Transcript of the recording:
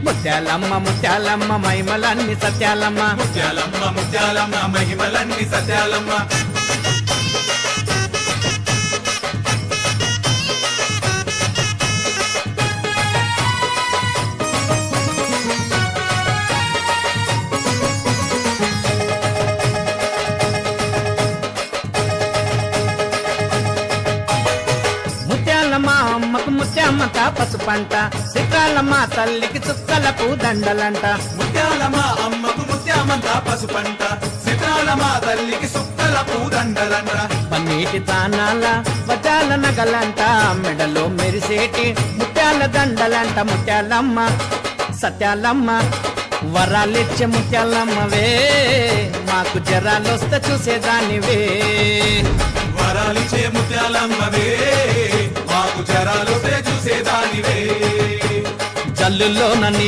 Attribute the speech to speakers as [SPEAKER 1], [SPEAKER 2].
[SPEAKER 1] ముత్యాలమ్మ ముత్యాలమ్మ మహిమలన్నీ సత్యాలమ్మ
[SPEAKER 2] ముత్యాలమ్మ ముత్యాలమ్మ మహిమలన్నీ సత్యాలమ్మ
[SPEAKER 1] ముత్యాలమ్మ అమ్మకు ముత్యామ్మత పసుపంట చిత్రాలమ్మ తల్లికి చుక్కలకు దండలంట
[SPEAKER 2] ముత్యాలమ్మ అమ్మకు ముత్యామంత పసుపంట సితాలమ్మ తల్లికి సుక్కల పూదండలంట
[SPEAKER 1] పన్నీటి తానాల వజాల నగలంట మెడలో మెరిసేటి ముత్యాల దండలంట ముత్యాలమ్మ సత్యాలమ్మ వరాలిచ్చే ముత్యాలమ్మవే మాకు జరాలొస్తే చూసేదానివే
[SPEAKER 2] వరాలిచ్చే ముత్యాలమ్మవే మాకు జరాలు చూసేదానివే
[SPEAKER 1] జల్లులో నన్ను